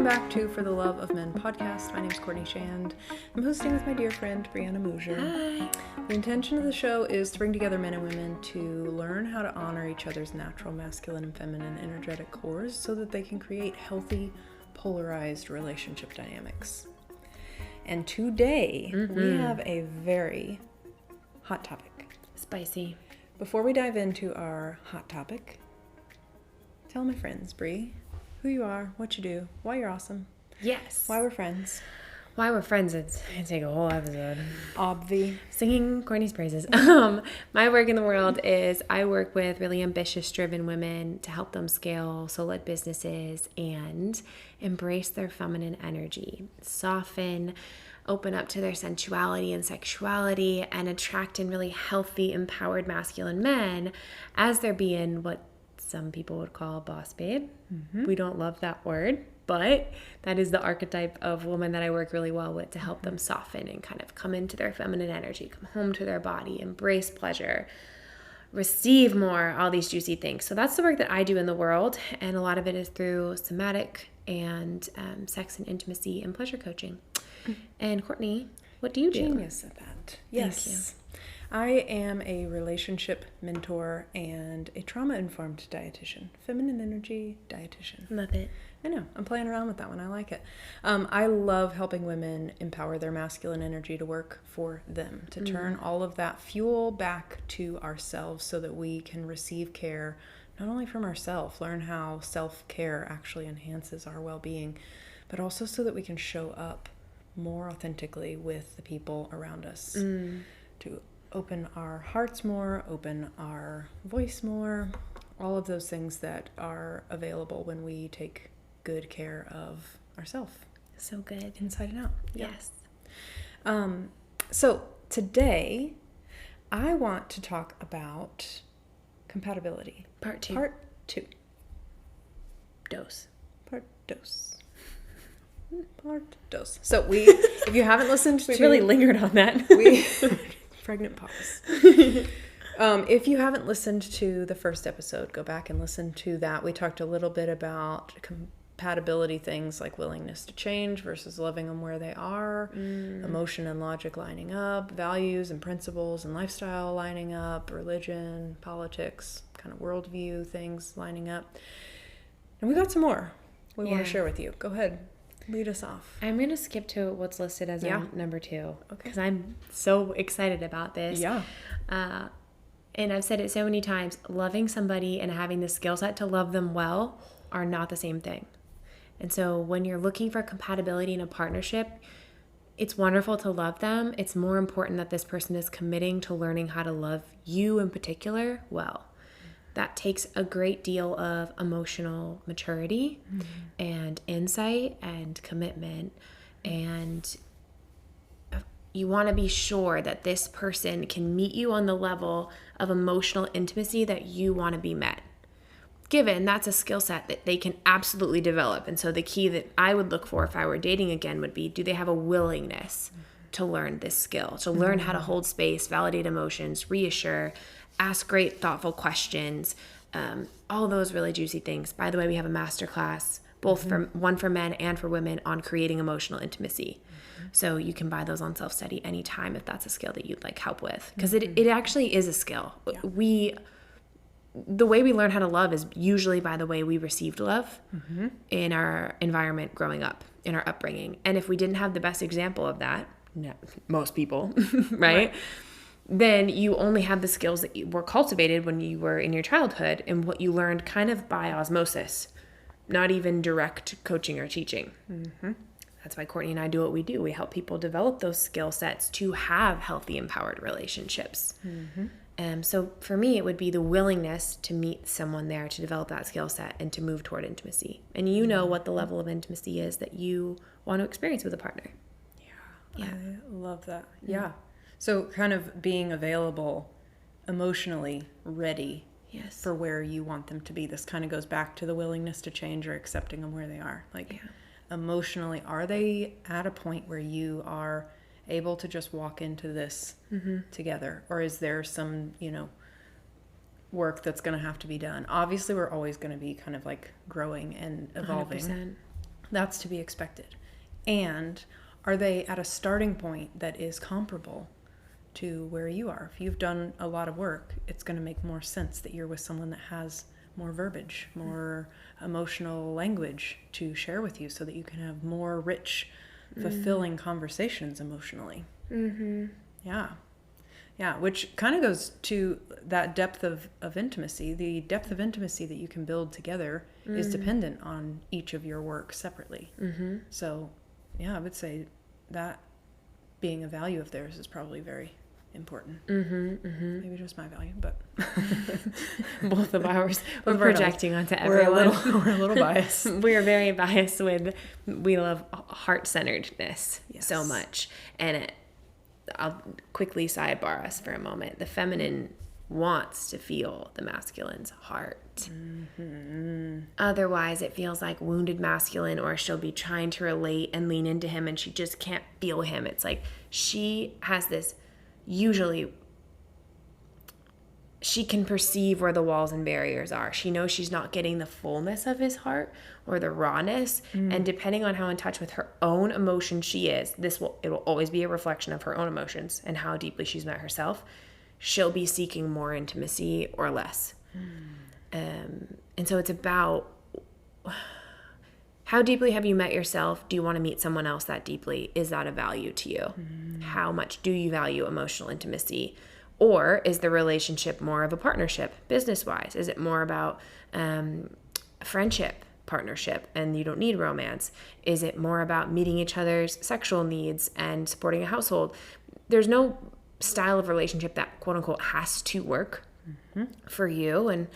Welcome back to For the Love of Men podcast. My name is Courtney Shand. I'm hosting with my dear friend Brianna Moosier. Hi. The intention of the show is to bring together men and women to learn how to honor each other's natural masculine and feminine energetic cores so that they can create healthy, polarized relationship dynamics. And today we have a very hot topic. Spicy. Before we dive into our hot topic, tell my friends, Bri, who you are, what you do, why you're awesome. Yes. Why we're friends. Why we're friends. It's going to take a whole episode. Obvi. Singing Courtney's praises. My work in the world is I work with really ambitious, driven women to help them scale solo businesses and embrace their feminine energy, soften, open up to their sensuality and sexuality, and attract in really healthy, empowered masculine men as they're being what some people would call a boss babe. We don't love that word, but that is the archetype of woman that I work really well with to help them soften and kind of come into their feminine energy, come home to their body, embrace pleasure, receive more, all these juicy things. So that's the work that I do in the world, and a lot of it is through somatic and sex and intimacy and pleasure coaching. And Courtney, what do you do? Genius at that. Yes. Thank you. I am a relationship mentor and a trauma-informed dietitian. Feminine energy dietitian. Love it. I know. I'm playing around with that one. I like it. I love helping women empower their masculine energy to work for them, to turn all of that fuel back to ourselves so that we can receive care, not only from ourselves, learn how self-care actually enhances our well-being, but also so that we can show up more authentically with the people around us. To open our hearts more, open our voice more, all of those things that are available when we take good care of ourselves. So good. Inside and out. Yes. So today, I want to talk about compatibility. Part two. Part two. Dose. Part dos. Part dos. So if you haven't listened to... We really lingered on that. Pregnant pause. If you haven't listened to the first episode, go back and listen to that. We talked a little bit about compatibility things like willingness to change versus loving them where they are, emotion and logic lining up, values and principles and lifestyle lining up, religion, politics, kind of worldview things lining up. And we got some more we want to share with you. Go ahead. Lead us off. I'm going to skip to what's listed as number 2. Okay. Because I'm so excited about this. Yeah. And I've said it so many times, loving somebody and having the skill set to love them well are not the same thing. And so when you're looking for compatibility in a partnership, it's wonderful to love them. It's more important that this person is committing to learning how to love you in particular well. That takes a great deal of emotional maturity and insight and commitment. And you want to be sure that this person can meet you on the level of emotional intimacy that you want to be met. Given that's a skill set that they can absolutely develop. And so the key that I would look for if I were dating again would be, do they have a willingness to learn this skill, to learn how to hold space, validate emotions, reassure, ask great, thoughtful questions, all those really juicy things. By the way, we have a masterclass, both one for men and for women, on creating emotional intimacy. So you can buy those on self-study anytime if that's a skill that you'd like help with. Because it actually is a skill. Yeah. The way we learn how to love is usually by the way we received love in our environment growing up, in our upbringing. And if we didn't have the best example of that, most people, right? Then you only have the skills that were cultivated when you were in your childhood and what you learned kind of by osmosis, not even direct coaching or teaching. That's why Courtney and I do what we do. We help people develop those skill sets to have healthy, empowered relationships. So for me, it would be the willingness to meet someone there, to develop that skill set and to move toward intimacy. And you know what the level of intimacy is that you want to experience with a partner. Yeah. I love that. Yeah. So kind of being available, emotionally ready for where you want them to be. This kind of goes back to the willingness to change or accepting them where they are. Emotionally, are they at a point where you are able to just walk into this together? Or is there some, work that's going to have to be done? Obviously, we're always going to be kind of like growing and evolving. 100%. That's to be expected. And are they at a starting point that is comparable to where you are? If you've done a lot of work, it's going to make more sense that you're with someone that has more verbiage, more emotional language to share with you so that you can have more rich, fulfilling conversations emotionally. Mm-hmm. Yeah, which kind of goes to that depth of intimacy. The depth of intimacy that you can build together is dependent on each of your work separately. Mm-hmm. So, yeah, I would say that being a value of theirs is probably very important. Mm-hmm. Mm-hmm. Maybe just my value, but both of ours. We're projecting onto everyone. We're a little biased. We are very biased we love heart-centeredness so much. And I'll quickly sidebar us for a moment. The feminine wants to feel the masculine's heart. Mm-hmm. Otherwise, it feels like wounded masculine, or she'll be trying to relate and lean into him and she just can't feel him. It's like she has this, usually she can perceive where the walls and barriers are. She knows she's not getting the fullness of his heart or the rawness. And depending on how in touch with her own emotions she is, it will always be a reflection of her own emotions and how deeply she's met herself. She'll be seeking more intimacy or less. And so it's about how deeply have you met yourself? Do you want to meet someone else that deeply? Is that a value to you? How much do you value emotional intimacy? Or is the relationship more of a partnership, business-wise? Is it more about friendship, partnership, and you don't need romance? Is it more about meeting each other's sexual needs and supporting a household? There's no style of relationship that, quote-unquote, has to work for you.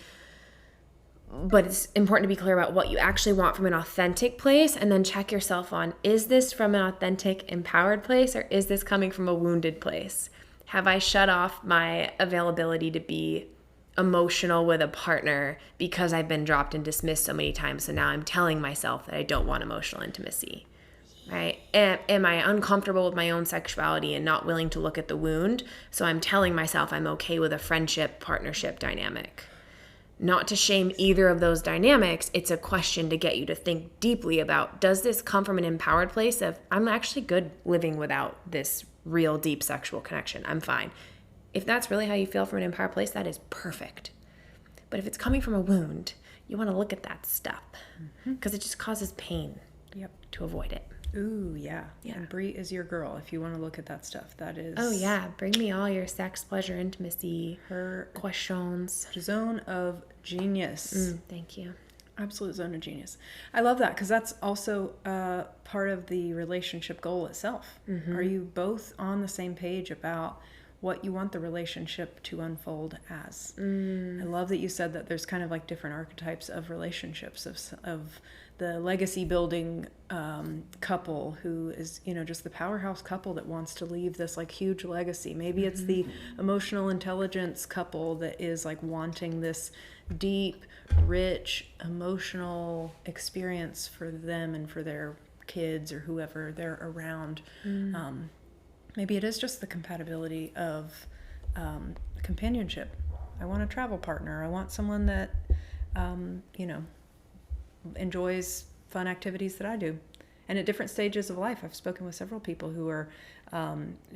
But it's important to be clear about what you actually want from an authentic place, and then check yourself on, is this from an authentic, empowered place, or is this coming from a wounded place? Have I shut off my availability to be emotional with a partner because I've been dropped and dismissed so many times, so now I'm telling myself that I don't want emotional intimacy, right? Am I uncomfortable with my own sexuality and not willing to look at the wound, so I'm telling myself I'm okay with a friendship, partnership dynamic? Not to shame either of those dynamics, it's a question to get you to think deeply about, does this come from an empowered place of, I'm actually good living without this real deep sexual connection, I'm fine. If that's really how you feel from an empowered place, that is perfect. But if it's coming from a wound, you want to look at that stuff because it just causes pain to avoid it. Ooh, yeah. And Brie is your girl if you want to look at that stuff. That is... Oh, yeah. Bring me all your sex, pleasure, intimacy, her questions. Zone of genius. Thank you. Absolute zone of genius. I love that because that's also part of the relationship goal itself. Are you both on the same page about what you want the relationship to unfold as? I love that you said that there's kind of like different archetypes of relationships, of the legacy building couple who is, just the powerhouse couple that wants to leave this like huge legacy. Maybe it's the emotional intelligence couple that is like wanting this deep, rich, emotional experience for them and for their kids or whoever they're around. Maybe it is just the compatibility of companionship. I want a travel partner. I want someone that, enjoys fun activities that I do. And at different stages of life, I've spoken with several people who are,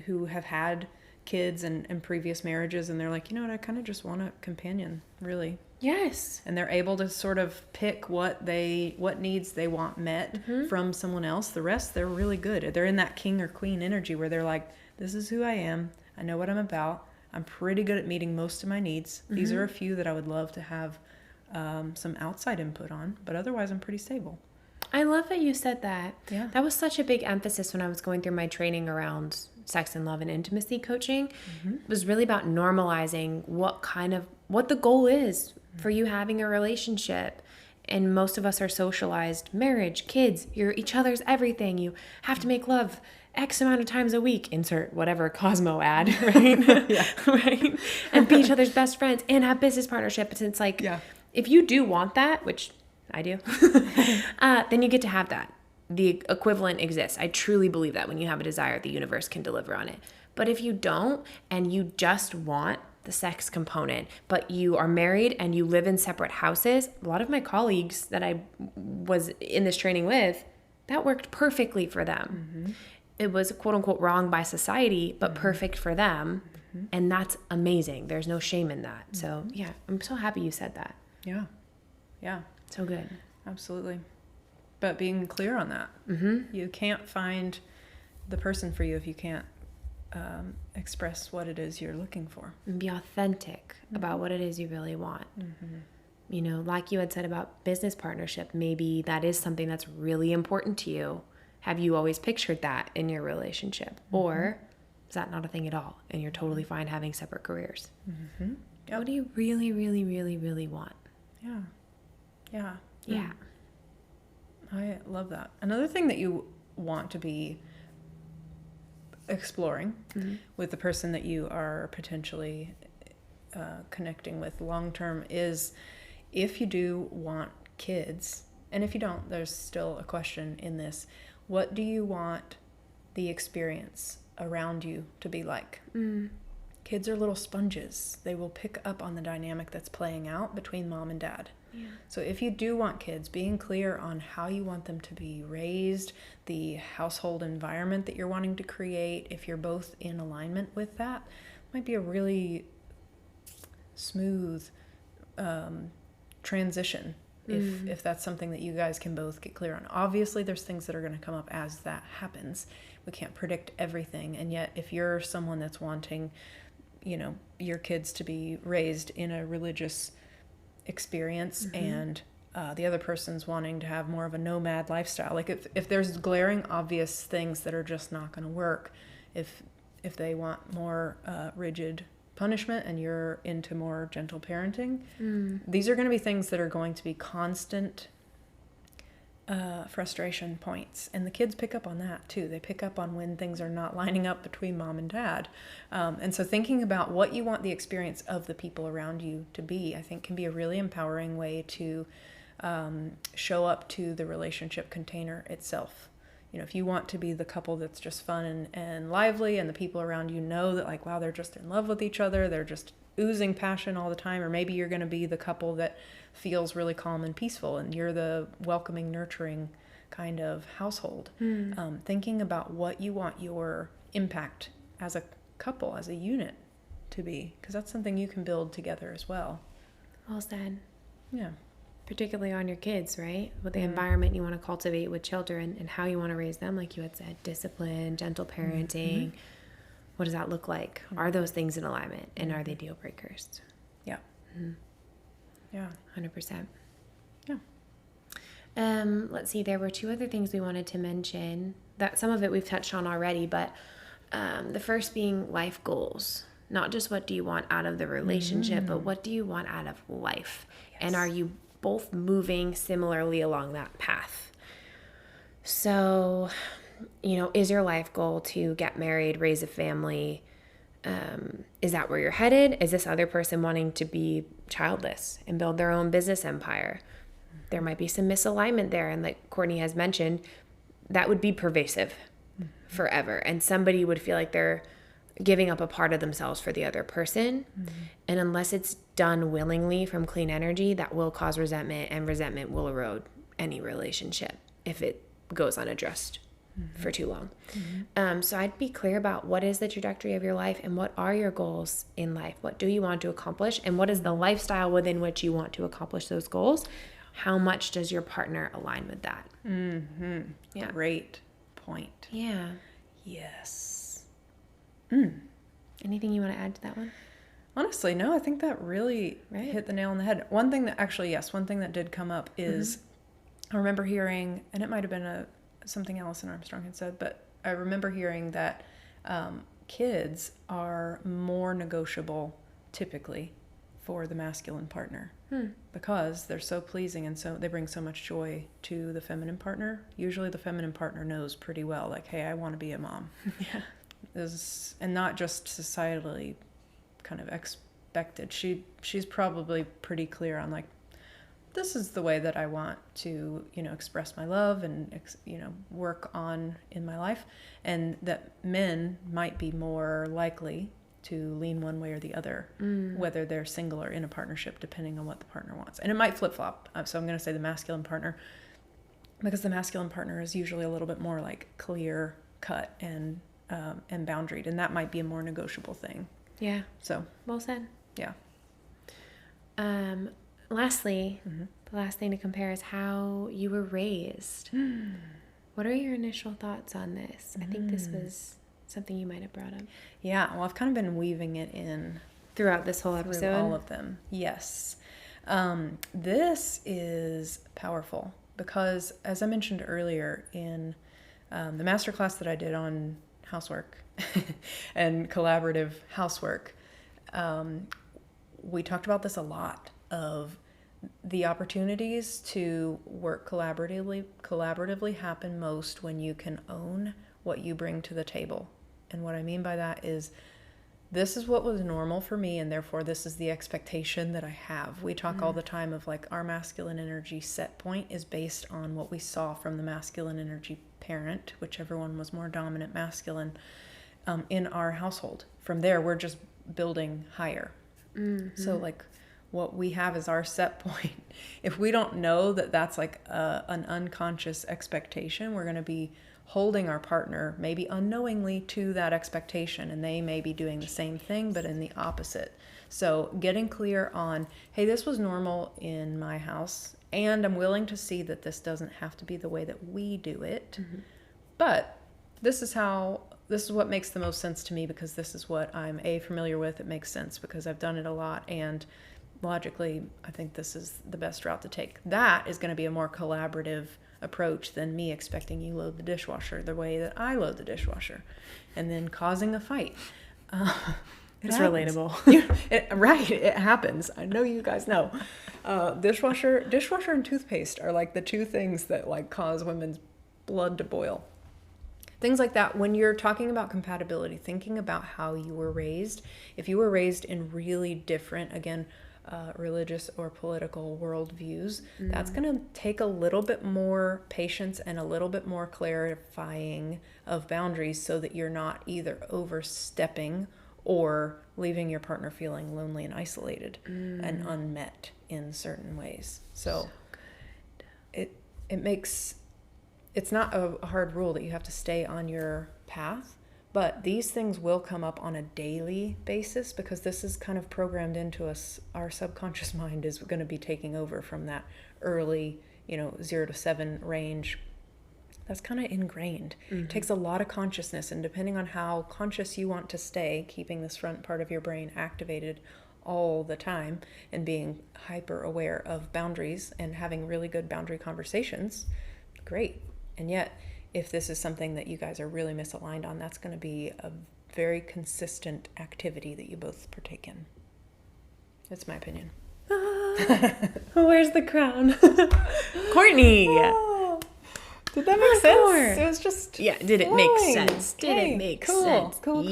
who have had kids and previous marriages, and they're like, I kind of just want a companion, really. Yes. And they're able to sort of pick what needs they want met from someone else. The rest, they're really good. They're in that king or queen energy where they're like, this is who I am. I know what I'm about. I'm pretty good at meeting most of my needs. These are a few that I would love to have some outside input on, but otherwise I'm pretty stable. I love that you said that. Yeah. That was such a big emphasis when I was going through my training around sex and love and intimacy coaching. It was really about normalizing what the goal is for you having a relationship. And most of us are socialized marriage, kids, you're each other's everything. You have to make love X amount of times a week, insert whatever Cosmo ad, right? Right? And be each other's best friends and have business partnerships. And it's like, if you do want that, which I do, then you get to have that. The equivalent exists. I truly believe that when you have a desire, the universe can deliver on it. But if you don't, and you just want the sex component, but you are married and you live in separate houses, a lot of my colleagues that I was in this training with, That worked perfectly for them. It was quote unquote wrong by society, but perfect for them. And that's amazing. There's no shame in that. So yeah, I'm so happy you said that. Yeah. Yeah. So good. Absolutely. But being clear on that. You can't find the person for you if you can't express what it is you're looking for. And be authentic about what it is you really want. You know, like you had said about business partnership, maybe that is something that's really important to you. Have you always pictured that in your relationship? Or is that not a thing at all and you're totally fine having separate careers? Yep. What do you really, really, really, really want? Yeah. Yeah. Yeah. I love that. Another thing that you want to be exploring with the person that you are potentially connecting with long term is, if you do want kids, and if you don't, there's still a question in this. What do you want the experience around you to be like? Kids are little sponges. They will pick up on the dynamic that's playing out between mom and dad. Yeah. So if you do want kids, being clear on how you want them to be raised, the household environment that you're wanting to create, if you're both in alignment with that, might be a really smooth transition if that's something that you guys can both get clear on. Obviously, there's things that are going to come up as that happens. We can't predict everything. And yet, if you're someone that's wanting, you know, your kids to be raised in a religious experience and the other person's wanting to have more of a nomad lifestyle, like if there's glaring obvious things that are just not going to work, if they want more rigid punishment and you're into more gentle parenting, these are going to be things that are going to be constant frustration points, and the kids pick up on that too. They pick up on when things are not lining up between mom and dad, and so thinking about what you want the experience of the people around you to be, I think, can be a really empowering way to show up to the relationship container itself. You know, if you want to be the couple that's just fun and lively, and the people around you know that, like, wow, they're just in love with each other, they're just oozing passion all the time, or maybe you're going to be the couple that feels really calm and peaceful, and you're the welcoming, nurturing kind of household. Thinking about what you want your impact as a couple, as a unit to be, because that's something you can build together as well. Well said. Yeah. Particularly on your kids, right? With the environment you want to cultivate with children and how you want to raise them, like you had said, discipline, gentle parenting. What does that look like? Are those things in alignment, and are they deal breakers? Yeah. Yeah. 100%. Yeah. Let's see, there were two other things we wanted to mention, that some of it we've touched on already, but the first being life goals. Not just what do you want out of the relationship, but what do you want out of life? Yes. And are you both moving similarly along that path? So, you know, is your life goal to get married, raise a family? Is that where you're headed? Is this other person wanting to be childless and build their own business empire? There might be some misalignment there. And like Courtney has mentioned, that would be pervasive forever. And somebody would feel like they're giving up a part of themselves for the other person. And unless it's done willingly from clean energy, that will cause resentment, and resentment will erode any relationship if it goes unaddressed for too long. So I'd be clear about what is the trajectory of your life and what are your goals in life. What do you want to accomplish, and what is the lifestyle within which you want to accomplish those goals? How much does your partner align with that? Yeah. Great point. Yeah. Yes. Anything you want to add to that one? Honestly, no, I think that really hit the nail on the head. One thing that did come up is, I remember hearing, and it might have been something Allison Armstrong had said, but I remember hearing that kids are more negotiable typically for the masculine partner because they're so pleasing, and so they bring so much joy to the feminine partner. Usually the feminine partner knows pretty well, like, hey, I want to be a mom. Yeah. And not just societally kind of expected. She's probably pretty clear on, like, this is the way that I want to, you know, express my love and, you know, work on in my life. And that men might be more likely to lean one way or the other, whether they're single or in a partnership, depending on what the partner wants. And it might flip-flop. So I'm going to say the masculine partner because the masculine partner is usually a little bit more like clear cut and boundaried, and that might be a more negotiable thing. Yeah. So well said. Yeah. Lastly, the last thing to compare is how you were raised. What are your initial thoughts on this? I think this was something you might have brought up. Yeah, well, I've kind of been weaving it in throughout this whole episode. Through all of them. Yes. This is powerful because, as I mentioned earlier in the masterclass that I did on housework and collaborative housework, we talked about this a lot, of the opportunities to work collaboratively happen most when you can own what you bring to the table. And what I mean by that is, this is what was normal for me, and therefore this is the expectation that I have. We talk all the time of like our masculine energy set point is based on what we saw from the masculine energy parent, whichever one was more dominant masculine, in our household. From there, we're just building higher. So like what we have is our set point. If we don't know that that's like an unconscious expectation, we're going to be holding our partner maybe unknowingly to that expectation, and they may be doing the same thing but in the opposite. So getting clear on, hey, this was normal in my house, and I'm willing to see that this doesn't have to be the way that we do it, but this is what makes the most sense to me, because this is what I'm familiar with. It makes sense because I've done it a lot, and logically I think this is the best route to take. That is going to be a more collaborative approach than me expecting you load the dishwasher the way that I load the dishwasher and then causing a fight. It's relatable. Right, it happens. I know you guys know. Dishwasher and toothpaste are like the two things that like cause women's blood to boil. Things like that. When you're talking about compatibility, thinking about how you were raised. If you were raised in really different, again, religious or political worldviews, that's going to take a little bit more patience and a little bit more clarifying of boundaries, so that you're not either overstepping or leaving your partner feeling lonely and isolated and unmet in certain ways. So it makes, it's not a hard rule that you have to stay on your path, but these things will come up on a daily basis, because this is kind of programmed into us. Our subconscious mind is going to be taking over from that early, 0 to 7 range. That's kind of ingrained. It takes a lot of consciousness, and depending on how conscious you want to stay, keeping this front part of your brain activated all the time and being hyper aware of boundaries and having really good boundary conversations, great. And yet, if this is something that you guys are really misaligned on, that's going to be a very consistent activity that you both partake in. That's my opinion. Where's the crown? Courtney! Did that make sense? It was just did it make sense? Did it make sense? Cool.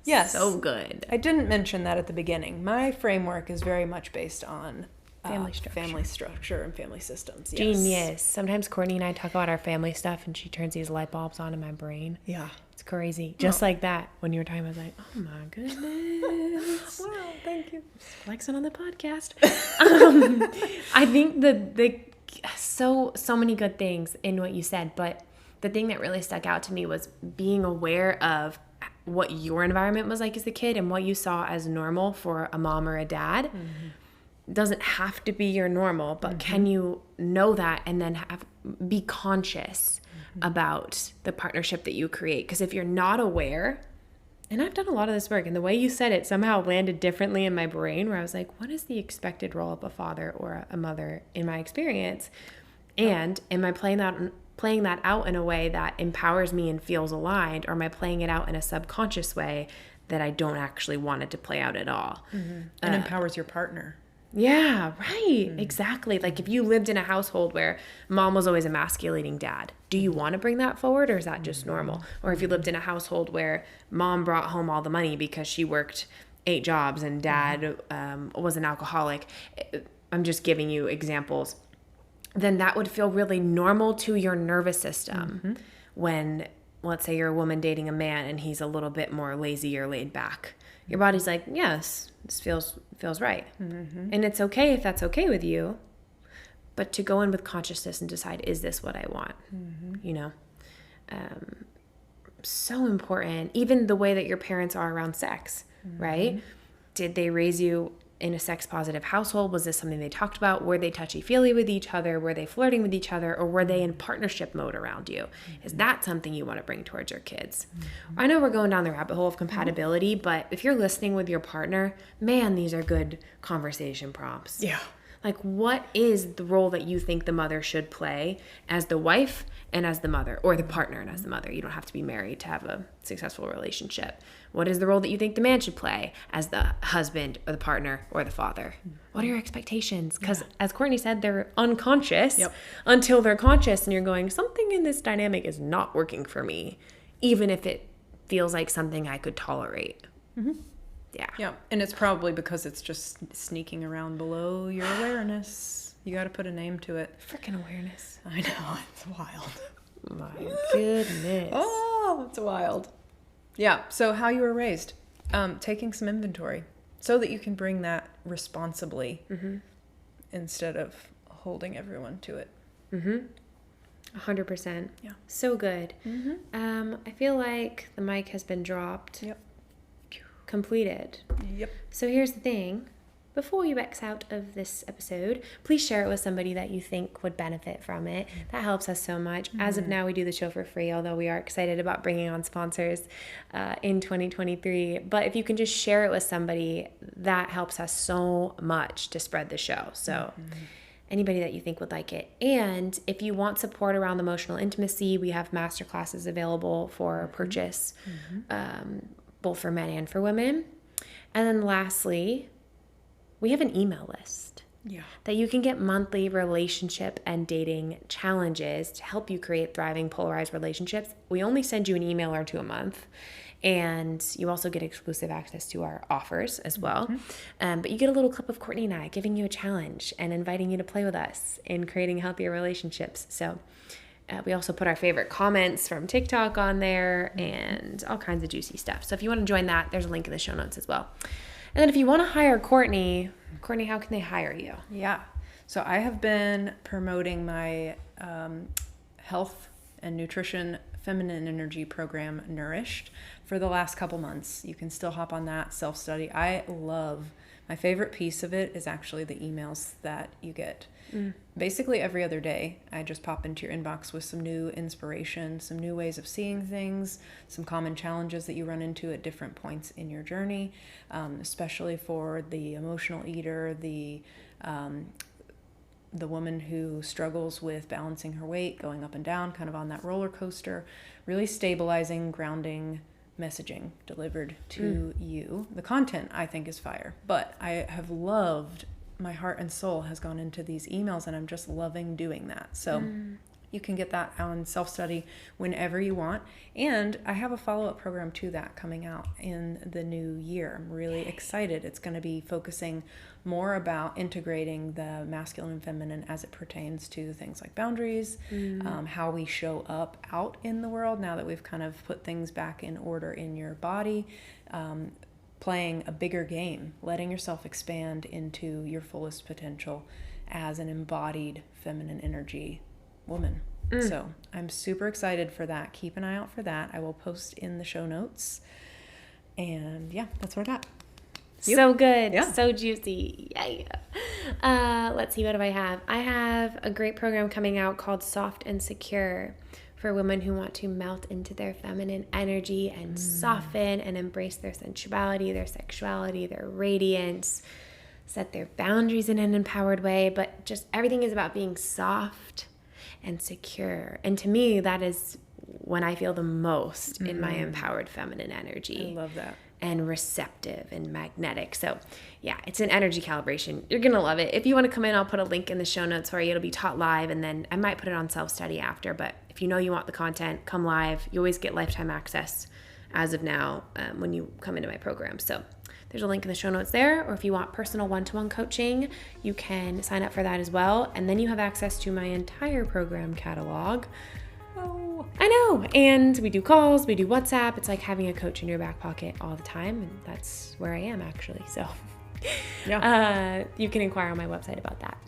Yes. So good. I didn't mention that at the beginning. My framework is very much based on family structure and family systems. Yes. Genius. Sometimes Courtney and I talk about our family stuff, and she turns these light bulbs on in my brain. Yeah. It's crazy. Just like that. When you were talking, I was like, oh my goodness. Wow, thank you. Flexing on the podcast. I think so many good things in what you said, but the thing that really stuck out to me was being aware of what your environment was like as a kid and what you saw as normal for a mom or a dad. Doesn't have to be your normal, but can you know that and then be conscious about the partnership that you create? Because if you're not aware, and I've done a lot of this work, and the way you said it somehow landed differently in my brain, where I was like, what is the expected role of a father or a mother in my experience? And am I playing that out in a way that empowers me and feels aligned, or am I playing it out in a subconscious way that I don't actually want it to play out at all? And empowers your partner. Yeah, right. Exactly. Like if you lived in a household where mom was always emasculating dad, do you want to bring that forward, or is that just normal? Or if you lived in a household where mom brought home all the money because she worked 8 jobs and dad was an alcoholic, I'm just giving you examples, then that would feel really normal to your nervous system when, let's say you're a woman dating a man and he's a little bit more lazy or laid back. Your body's like, yes, this feels right. And it's okay if that's okay with you, but to go in with consciousness and decide, is this what I want? You know, so important. Even the way that your parents are around sex, right? Did they raise you in a sex positive household? Was this something they talked about? Were they touchy-feely with each other? Were they flirting with each other? Or were they in partnership mode around you? Is that something you want to bring towards your kids? I know we're going down the rabbit hole of compatibility, but if you're listening with your partner, man, these are good conversation prompts. Yeah. Like, what is the role that you think the mother should play as the wife and as the mother, or the partner and as the mother? You don't have to be married to have a successful relationship. What is the role that you think the man should play as the husband or the partner or the father? What are your expectations? Because as Courtney said, they're unconscious until they're conscious, and you're going, something in this dynamic is not working for me, even if it feels like something I could tolerate. Yeah. And it's probably because it's just sneaking around below your awareness. You got to put a name to it. Freaking awareness. I know. It's wild. My goodness. Oh, it's wild. Yeah. So how you were raised, taking some inventory so that you can bring that responsibly instead of holding everyone to it. 100%. Yeah. So good. I feel like the mic has been dropped. Yep. Completed. Yep. So here's the thing. Before you X out of this episode, please share it with somebody that you think would benefit from it. That helps us so much. As of now, we do the show for free, although we are excited about bringing on sponsors in 2023. But if you can just share it with somebody, that helps us so much to spread the show. So anybody that you think would like it. And if you want support around emotional intimacy, we have masterclasses available for purchase, both for men and for women. And then lastly, we have an email list that you can get monthly relationship and dating challenges to help you create thriving polarized relationships. We only send you an email or two a month, and you also get exclusive access to our offers as well. But you get a little clip of Courtney and I giving you a challenge and inviting you to play with us in creating healthier relationships. So we also put our favorite comments from TikTok on there and all kinds of juicy stuff. So if you want to join that, there's a link in the show notes as well. And then if you want to hire Courtney, how can they hire you? Yeah. So I have been promoting my health and nutrition feminine energy program, Nourished, for the last couple months. You can still hop on that self-study. My favorite piece of it is actually the emails that you get. Basically every other day, I just pop into your inbox with some new inspiration, some new ways of seeing things, some common challenges that you run into at different points in your journey, especially for the emotional eater, the woman who struggles with balancing her weight, going up and down, kind of on that roller coaster, really stabilizing, grounding messaging delivered to you. The content, I think, is fire, but I have loved, my heart and soul has gone into these emails, and I'm just loving doing that. So you can get that on self-study whenever you want. And I have a follow-up program to that coming out in the new year. I'm really excited. It's going to be focusing more about integrating the masculine and feminine as it pertains to things like boundaries, how we show up out in the world now that we've kind of put things back in order in your body, playing a bigger game, letting yourself expand into your fullest potential as an embodied feminine energy woman. So I'm super excited for that. Keep an eye out for that. I will post in the show notes. And yeah, that's what I got. So good. Yeah. So juicy. Yeah. Let's see, what do I have? I have a great program coming out called Soft and Secure for women who want to melt into their feminine energy and soften and embrace their sensuality, their sexuality, their radiance, set their boundaries in an empowered way. But just everything is about being soft and secure. And to me, that is when I feel the most in my empowered feminine energy. I love that. And receptive and magnetic. So yeah, it's an energy calibration. You're going to love it. If you want to come in, I'll put a link in the show notes for you. It'll be taught live, and then I might put it on self-study after. But if you know you want the content, come live. You always get lifetime access as of now when you come into my program. So there's a link in the show notes there. Or if you want personal one-to-one coaching, you can sign up for that as well. And then you have access to my entire program catalog. Oh, I know. And we do calls, we do WhatsApp. It's like having a coach in your back pocket all the time. And that's where I am, actually. So yeah. You can inquire on my website about that.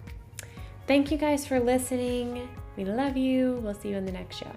Thank you guys for listening. We love you. We'll see you in the next show.